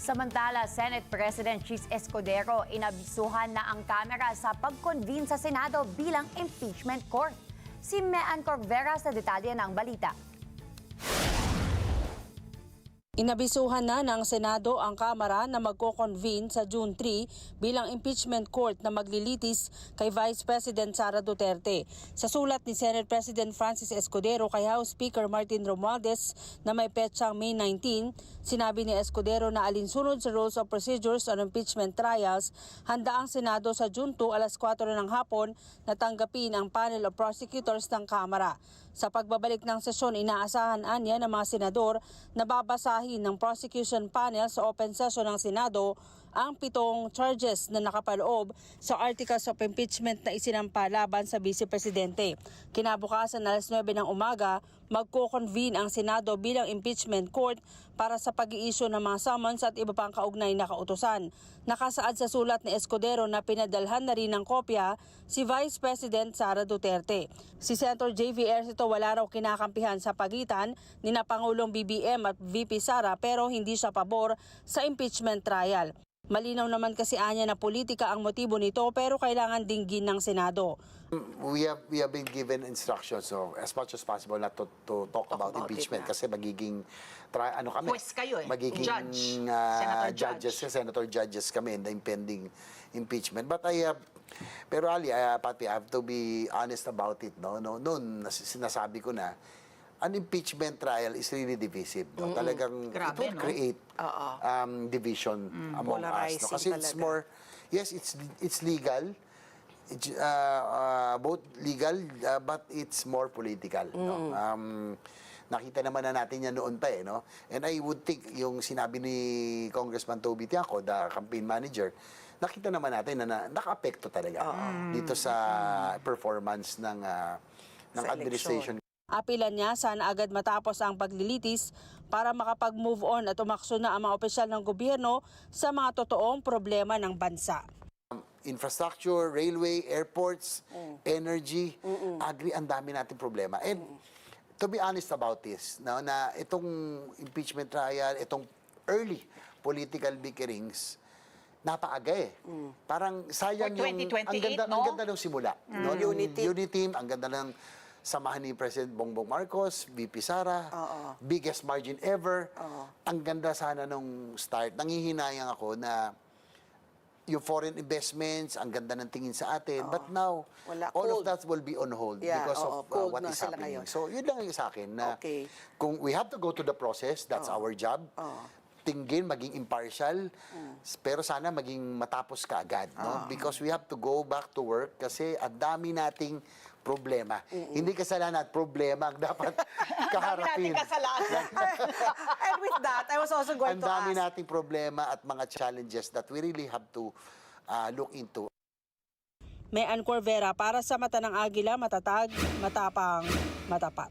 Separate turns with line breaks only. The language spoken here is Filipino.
Samantala, Senate President Chis Escudero inabisuhan na ang Kamara sa pag-convene sa Senado bilang impeachment court. Si Mean Corvera sa detalye ng balita.
Inabisuhan na ng Senado ang Kamara na magko-convene sa June 3 bilang impeachment court na maglilitis kay Vice President Sara Duterte. Sa sulat ni Senate President Francis Escudero kay House Speaker Martin Romualdez na may petsang May 19, sinabi ni Escudero na alinsunod sa Rules of Procedures on Impeachment Trials, handa ang Senado sa June 2 alas 4 ng hapon na tanggapin ang panel of prosecutors ng Kamara. Sa pagbabalik ng sesyon, inaasahan niya ng mga senador na babasahin ng prosecution panel sa open session ng Senado ang 7 charges na nakapaloob sa Articles of Impeachment na isinampa laban sa Vice Presidente. Kinabukasan alas 9 ng umaga, magko-convene ang Senado bilang impeachment court para sa pag-i-issue ng mga summons at iba pang kaugnay na kautusan. Nakasaad sa sulat ni Escudero na pinadalhan na rin ng kopya si Vice President Sara Duterte. Si Senator J.V. Ercito wala raw kinakampihan sa pagitan ni na Pangulong BBM at VP Sara pero hindi siya pabor sa impeachment trial. Malinaw naman kasi anya na politika ang motibo nito pero kailangan dinggin ng Senado.
We have been given instructions so as much as possible not to talk about impeachment kasi magiging
Pwes kayo
magiging senator judges kami in the impending impeachment. But pero Ali, Pati, I have to be honest about it. Noon sinasabi ko na an impeachment trial is really divisive. Talagang
Grabe,
it will create division among us. Kasi it's more, yes, it's legal. It's, both legal, but it's more political. Nakita naman na natin yan noon pa no? And I would think yung sinabi ni Congressman Toby Tiaco, the campaign manager, nakita naman natin na naka-apekto talaga dito sa performance ng administration.
Apilan niya sana agad matapos ang paglilitis para makapag-move on at umaksyon na ang mga opisyal ng gobyerno sa mga totoong problema ng bansa.
Infrastructure, railway, airports, energy, agri, ang dami nating problema. And to be honest about this, na itong impeachment trial, itong early political bickerings, napaaga Parang sayang
For 2028,
ang ganda ng simula. Unity team, ang ganda ng samahan ni President Bongbong Marcos, VP Sara, biggest margin ever. Ang ganda sana nung start. Nangihinayang ako na yung foreign investments, ang ganda ng tingin sa atin. But now, all of that will be on hold because of what is happening. So, yun lang yung sa akin na kung we have to go to the process, that's our job. Tinggin, maging impartial, pero sana maging matapos ka agad. Because we have to go back to work kasi ang dami nating problema. Hindi kasalanan at problema ang dapat kaharapin.
And with that, I was also going to ask.
Ang dami nating problema at mga challenges that we really have to look into.
Mean Corvera para sa Mata ng Agila, matatag, matapang, matapat.